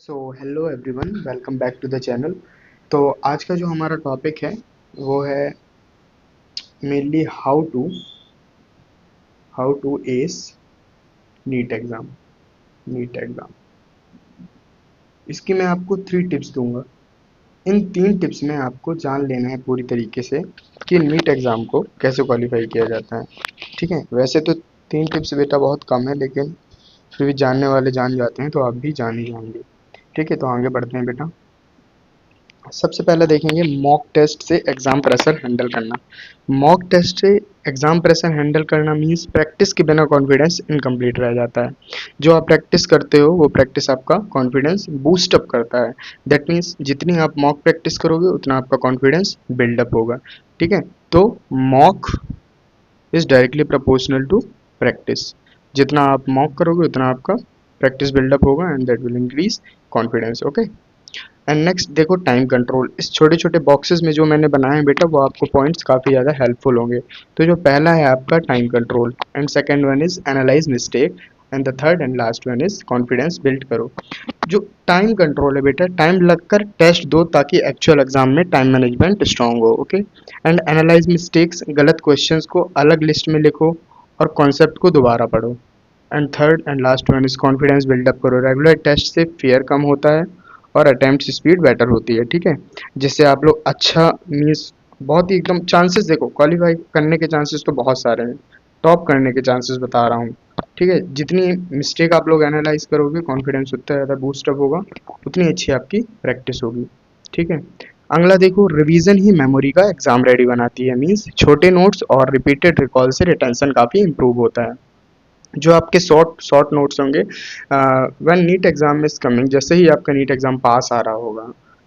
So hello everyone, welcome back to the channel. तो आज का जो हमारा टॉपिक है वो है mainly how to ace NEET exam. इसकी मैं आपको 3 टिप्स दूंगा। इन 3 टिप्स में आपको जान लेना है पूरी तरीके से कि नीट एग्ज़ाम को कैसे क्वालिफाई किया जाता है। ठीक है, वैसे तो 3 टिप्स बेटा बहुत कम है, लेकिन फिर भी जानने वाले जान जाते हैं, तो आप भी जान ही जाएंगे। ठीक है, तो आगे बढ़ते हैं बेटा। सबसे पहले देखेंगे मॉक टेस्ट से एग्जाम प्रेशर हैंडल करना। मॉक टेस्ट से एग्जाम प्रेशर हैंडल करना मींस प्रैक्टिस के बिना कॉन्फिडेंस इनकम्प्लीट रह जाता है। जो आप प्रैक्टिस करते हो वो प्रैक्टिस आपका कॉन्फिडेंस बूस्ट अप करता है। दैट मीन्स जितनी आप मॉक प्रैक्टिस करोगे उतना आपका कॉन्फिडेंस बिल्डअप होगा। ठीक है, तो mock is directly proportional to practice. जितना आप मॉक करोगे उतना आपका प्रैक्टिस बिल्डअप होगा and that will increase confidence. Okay, and next देखो टाइम कंट्रोल। इस छोटे छोटे बॉक्सेस में जो मैंने बनाए हैं बेटा, वो आपको पॉइंट्स काफ़ी ज़्यादा हेल्पफुल होंगे। तो जो पहला है आपका time control, and second one is analyse mistake, and the third and last one is confidence build करो। जो टाइम कंट्रोल है बेटा, टाइम लगकर टेस्ट दो ताकि एक्चुअल एग्जाम में टाइम मैनेजमेंट स्ट्रांग हो। ओके, एंड एनालाइज मिस्टेक्स, गलत क्वेश्चंस को अलग लिस्ट में लिखो और कॉन्सेप्ट को दोबारा पढ़ो। And third and last one is confidence buildup करो। रेगुलर टेस्ट से फियर कम होता है और अटेम्प्ट स्पीड बेटर होती है। ठीक है, जिससे आप लोग अच्छा मीन्स बहुत ही एकदम चांसेस, देखो क्वालिफाई करने के चांसेस तो बहुत सारे हैं, टॉप करने के चांसेस बता रहा हूँ। ठीक है, जितनी मिस्टेक आप लोग एनालाइज करोगे कॉन्फिडेंस उतना ज़्यादा बूस्ट अप होगा, उतनी अच्छी आपकी प्रैक्टिस होगी। ठीक है, अगला देखो, रिवीजन ही मेमोरी का एग्जाम रेडी बनाती है। मीन्स छोटे नोट्स और रिपीटेड रिकॉल से रिटेंशन काफ़ी इंप्रूव होता है। जो आपके शॉर्ट शॉर्ट नोट्स होंगे, when NEET exam is coming, जैसे ही आपका नीट एग्जाम पास आ रहा होगा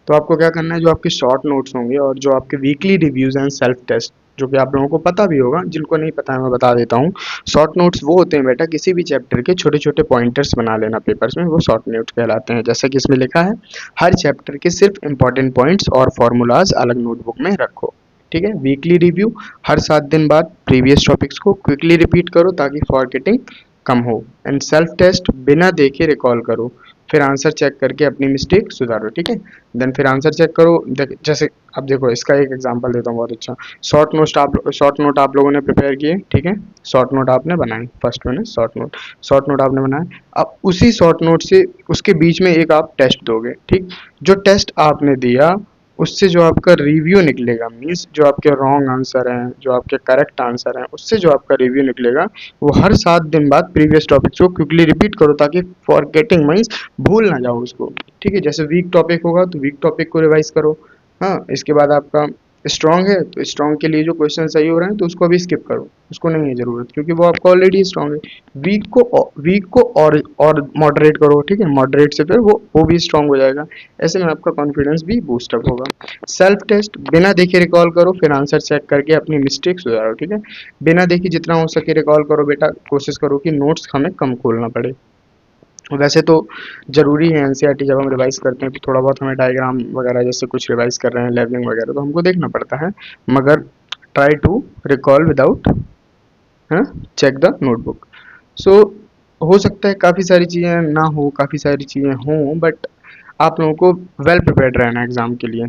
तो आपको क्या करना है, जो आपके शॉर्ट नोट्स होंगे और जो आपके weekly reviews and self test, जो कि आप लोगों को पता भी होगा, जिनको नहीं पता है मैं बता देता हूँ। शॉर्ट नोट्स वो होते हैं बेटा, किसी भी चैप्टर के छोटे छोटे पॉइंटर्स बना लेना पेपर्स में, वो शॉर्ट नोट्स कहलाते हैं। जैसा कि इसमें लिखा है, हर चैप्टर के सिर्फ इंपॉर्टेंट पॉइंट्स और फॉर्मूलाज अलग नोटबुक में रखो। ठीक है, वीकली रिव्यू, हर 7 दिन बाद प्रीवियस टॉपिक्स को क्विकली रिपीट करो ताकि फॉरगेटिंग कम हो। एंड सेल्फ टेस्ट बिना देखे रिकॉल करो, फिर आंसर चेक करके अपनी मिस्टेक सुधारो। ठीक है, देन फिर आंसर चेक करो। जैसे अब देखो, इसका एक एग्जांपल देता हूँ बहुत अच्छा। शॉर्ट नोट आप लोगों ने प्रिपेयर किए। ठीक है, शॉर्ट नोट आपने बनाए, फर्स्ट वन है शॉर्ट नोट आपने बनाए। अब उसी शॉर्ट नोट से उसके बीच में एक आप टेस्ट दोगे। ठीक, जो टेस्ट आपने दिया उससे जो आपका रिव्यू निकलेगा, मीन्स जो आपके रॉन्ग आंसर हैं, जो आपके करेक्ट आंसर हैं, उससे जो आपका रिव्यू निकलेगा, वो हर 7 दिन बाद प्रीवियस टॉपिक्स को क्विकली रिपीट करो ताकि फॉरगेटिंग मीन्स भूल ना जाओ उसको। ठीक है, जैसे वीक टॉपिक होगा तो वीक टॉपिक को रिवाइज करो। हाँ, इसके बाद आपका स्ट्रॉन्ग है तो स्ट्रॉन्ग के लिए जो क्वेश्चन सही हो रहे हैं तो उसको अभी स्किप करो, उसको नहीं है ज़रूरत, क्योंकि वो आपका ऑलरेडी स्ट्रॉन्ग है। वीक को और मॉडरेट करो। ठीक है, मॉडरेट से फिर वो भी स्ट्रॉन्ग हो जाएगा। ऐसे में आपका कॉन्फिडेंस भी बूस्टअप होगा। सेल्फ टेस्ट, बिना देखे रिकॉल करो, फिर आंसर चेक करके अपनी मिस्टेक सुधारो। ठीक है, बिना देखे जितना हो सके रिकॉल करो बेटा, कोशिश करो कि नोट्स हमें कम खोलना पड़े। वैसे तो ज़रूरी है, एनसीईआरटी जब हम रिवाइज करते हैं तो थोड़ा बहुत हमें डायग्राम वगैरह जैसे कुछ रिवाइज कर रहे हैं, लेवलिंग वगैरह, तो हमको देखना पड़ता है। मगर try to recall without check the notebook. So हो सकता है काफ़ी सारी चीज़ें ना हो, काफ़ी सारी चीज़ें हों, बट आप लोगों को वेल प्रिपेयर्ड रहना है एग्ज़ाम के लिए।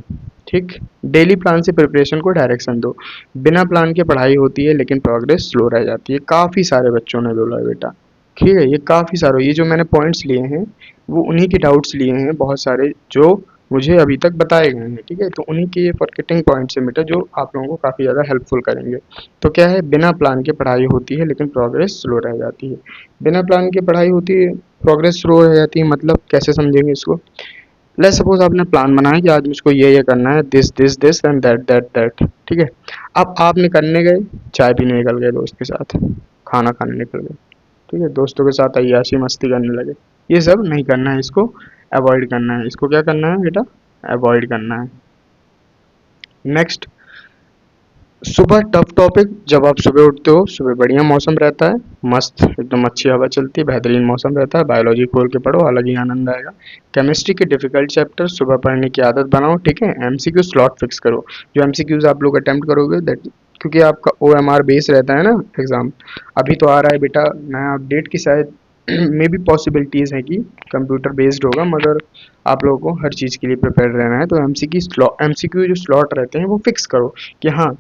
ठीक, डेली प्लान से प्रिपरेशन को डायरेक्शन दो। बिना प्लान के पढ़ाई होती है लेकिन प्रोग्रेस स्लो रह जाती है, काफ़ी सारे बच्चों ने बोला है बेटा। ठीक है, ये काफ़ी सारे, ये जो मैंने पॉइंट्स लिए हैं वो उन्हीं के डाउट्स लिए हैं बहुत सारे, जो मुझे अभी तक बताए गए हैं। ठीक है, तो उन्हीं के ये फॉरगेटिंग पॉइंट्स हैं बेटा, जो आप लोगों को काफ़ी ज़्यादा हेल्पफुल करेंगे। तो क्या है, बिना प्लान के पढ़ाई होती है लेकिन प्रोग्रेस स्लो रह जाती है। बिना प्लान के पढ़ाई होती है, प्रोग्रेस स्लो रह जाती है, मतलब कैसे समझेंगे इसको। लेट्स सपोज आपने प्लान बनाया कि आज मुझको ये करना है, this this this and that that that. ठीक है, अब आपने करने गए, चाय पीने निकल गए दोस्त के साथ, खाना खाने निकल गए। ठीक है, दोस्तों के साथ अय्याशी मस्ती करने लगे। ये सब नहीं करना है, इसको अवॉइड करना है। इसको क्या करना है बेटा, अवॉइड करना है। नेक्स्ट, सुबह टफ टॉपिक। जब आप सुबह उठते हो, सुबह बढ़िया मौसम रहता है, मस्त एकदम अच्छी हवा चलती है, बेहतरीन मौसम रहता है, बायोलॉजी खोल के पढ़ो, अलग ही आनंद आएगा। केमिस्ट्री के डिफिकल्ट चैप्टर सुबह पढ़ने की आदत बनाओ। ठीक है, एमसीक्यू स्लॉट फिक्स करो। जो एमसीक्यूज आप लोग अटेम्प्ट करोगे, दैट क्योंकि आपका ओएमआर बेस रहता है ना एग्जाम। अभी तो आ रहा है बेटा नया अपडेट की शायद मे भी पॉसिबिलिटीज़ हैं कि कंप्यूटर बेस्ड होगा, मगर आप लोगों को हर चीज़ के लिए प्रिपेयर रहना है। तो एमसीक्यू जो स्लॉट रहते हैं वो फिक्स करो कि हाँ,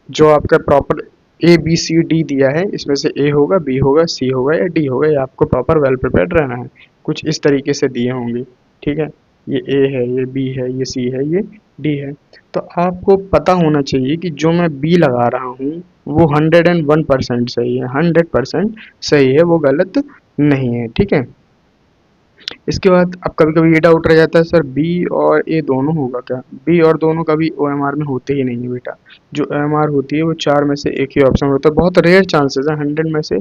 जो आपका प्रॉपर ABCD दिया है, इसमें से A होगा, B होगा, C होगा या D होगा, ये आपको प्रॉपर वेल प्रिपेयर्ड रहना है। कुछ इस तरीके से दिए होंगे, ठीक है। ये A है, ये B है, ये C है, ये D है। तो आपको पता होना चाहिए कि जो मैं B लगा रहा हूँ वो 101% सही है, 100% सही है, वो गलत नहीं है, ठीक है। इसके बाद अब कभी कभी ये डाउट रह जाता है, सर बी और ए दोनों होगा क्या? बी और दोनों कभी OMR में होते ही नहीं है बेटा। जो OMR होती है वो 4 में से एक ही ऑप्शन होता है। बहुत रेयर चांसेस है, 100 में से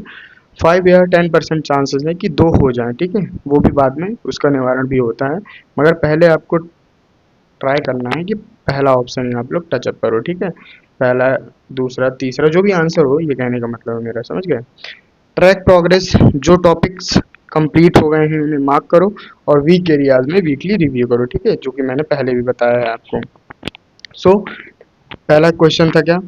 5 या 10% चांसेस है कि दो हो जाएं, ठीक है। वो भी बाद में उसका निवारण भी होता है, मगर पहले आपको ट्राई करना है कि पहला ऑप्शन आप लोग टचअप करो, ठीक है। पहला, दूसरा, तीसरा, जो भी आंसर हो, ये कहने का मतलब है मेरा, समझ गए। ट्रैक प्रोग्रेस, जो टॉपिक्स कंप्लीट हो गए हैं उन्हें मार्क करो, और वीक एरियाज में वीकली रिव्यू करो, ठीक है, जो कि मैंने पहले भी बताया है आपको। सो पहला क्वेश्चन था क्या,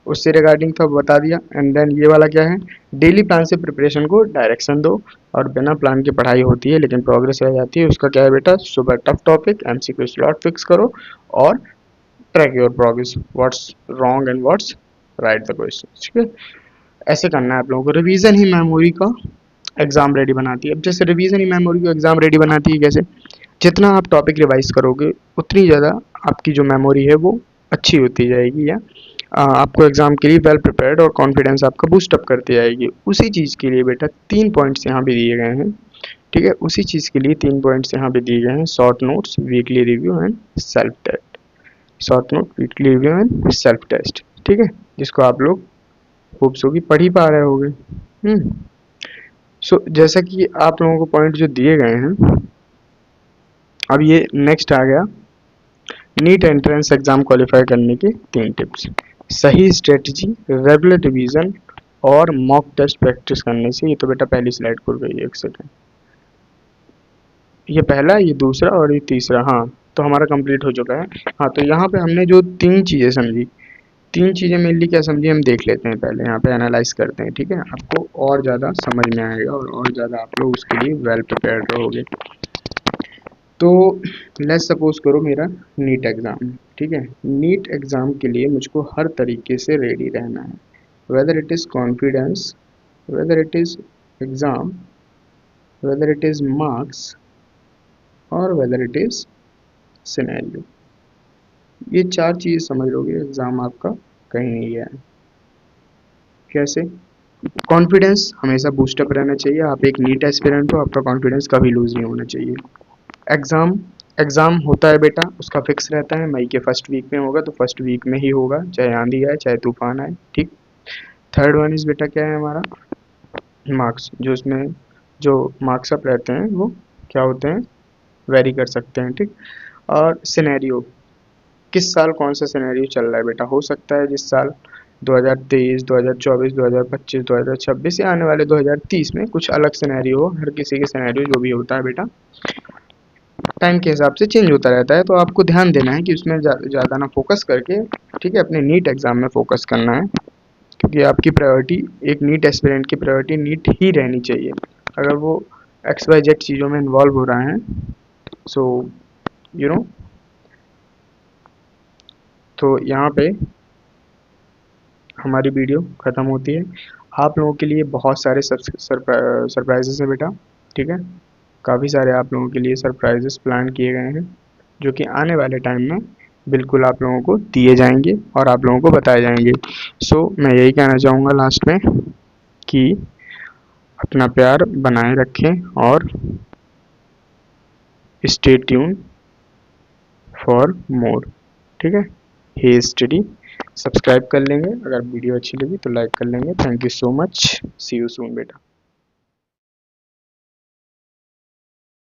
उससे रिगार्डिंग था बता दिया। एंड देन ये वाला क्या है, डेली प्लान से प्रिपरेशन को डायरेक्शन दो, और बिना प्लान के पढ़ाई होती है लेकिन प्रोग्रेस रह जाती है, उसका क्या है बेटा, सुबह tough topic MCQ slot fix करो, और track your progress, what's wrong and what's right the question, ठीक है। ऐसे करना है आप लोगों को। रिवीजन ही मेमोरी का एग्जाम रेडी बनाती है। अब जैसे रिवीजन ही मेमोरी को एग्जाम रेडी बनाती है, कैसे, जितना आप टॉपिक रिवाइज करोगे उतनी ज़्यादा आपकी जो मेमोरी है वो अच्छी होती जाएगी, या आपको एग्जाम के लिए वेल प्रिपेयर्ड और कॉन्फिडेंस आपका बूस्ट अप करती जाएगी। उसी चीज़ के लिए बेटा 3 पॉइंट्स यहाँ भी दिए गए हैं, ठीक है। उसी चीज़ के लिए 3 पॉइंट्स यहाँ पे दिए गए हैं, short notes, weekly review and self test. Short note, weekly review and self test, ठीक है, जिसको आप लोग होप्स होगी पढ़ ही पा रहे होगे। सो जैसा कि आप लोगों को पॉइंट जो दिए गए हैं, अब ये नेक्स्ट आ गया, नीट एंट्रेंस एग्जाम क्वालिफाई करने के 3 टिप्स। सही स्ट्रेटजी, रेगुलर रिवीजन और मॉक टेस्ट प्रैक्टिस करने से। ये तो बेटा पहली स्लाइड खुल गई, एक सेकेंड, ये पहला, ये दूसरा और ये तीसरा, हाँ तो हमारा कंप्लीट हो चुका है। हाँ, तो यहाँ पे हमने जो 3 चीज़ें समझी, 3 चीज़ें मेनली क्या समझी हम देख लेते हैं, पहले यहाँ पे एनालाइज करते हैं, ठीक है। आपको और ज़्यादा समझ में आएगा और ज़्यादा आप लोग उसके लिए वेल प्रिपेयर्ड रहोगे। तो लेट्स सपोज करो मेरा नीट एग्ज़ाम, ठीक है। नीट एग्ज़ाम के लिए मुझको हर तरीके से रेडी रहना है, whether it is confidence, whether it is exam, whether it is marks, और वेदर इट इज़ सिनेरियो। ये 4 चीज़ समझ लोगे, एग्ज़ाम आपका कहीं नहीं गया है। कैसे? कॉन्फिडेंस हमेशा बूस्टअप रहना चाहिए। आप एक नीट एस्पिरेंट हो, आपका कॉन्फिडेंस कभी लूज़ नहीं होना चाहिए। एग्ज़ाम, एग्ज़ाम होता है बेटा, उसका फिक्स रहता है, मई के फर्स्ट वीक में होगा तो फर्स्ट वीक में ही होगा, चाहे आंधी आए चाहे तूफान आए, ठीक। थर्ड वन इज़ बेटा क्या है हमारा, मार्क्स, जो इसमें जो मार्क्स अप रहते हैं वो क्या होते हैं, वेरी कर सकते हैं, ठीक। और सिनेरियो, किस साल कौन सा सिनेरियो चल रहा है बेटा, हो सकता है जिस साल 2023, 2024, 2025, 2026 या आने वाले 2030 में कुछ अलग सिनेरियो हो। हर किसी के सिनेरियो जो भी होता है बेटा टाइम के हिसाब से चेंज होता रहता है, तो आपको ध्यान देना है कि उसमें ज़्यादा ना फोकस करके, ठीक है, अपने नीट एग्ज़ाम में फोकस करना है, क्योंकि आपकी प्रायोरिटी, एक नीट एस्पिरेंट की प्रायोरिटी नीट ही रहनी चाहिए। अगर वो XYZ चीज़ों में इन्वॉल्व हो रहा है, सो यू नो, तो यहाँ पे हमारी वीडियो ख़त्म होती है। आप लोगों के लिए बहुत सारे सरप्राइजेस हैं बेटा, ठीक है। काफ़ी सारे आप लोगों के लिए सरप्राइजेस प्लान किए गए हैं, जो कि आने वाले टाइम में बिल्कुल आप लोगों को दिए जाएंगे और आप लोगों को बताए जाएंगे। सो मैं यही कहना चाहूँगा लास्ट में कि अपना प्यार बनाए रखें और स्टे ट्यून फॉर मोर, ठीक है। हे स्टडी, सब्सक्राइब कर लेंगे, अगर वीडियो अच्छी लगी तो लाइक कर लेंगे। Thank you so much, see you soon बेटा।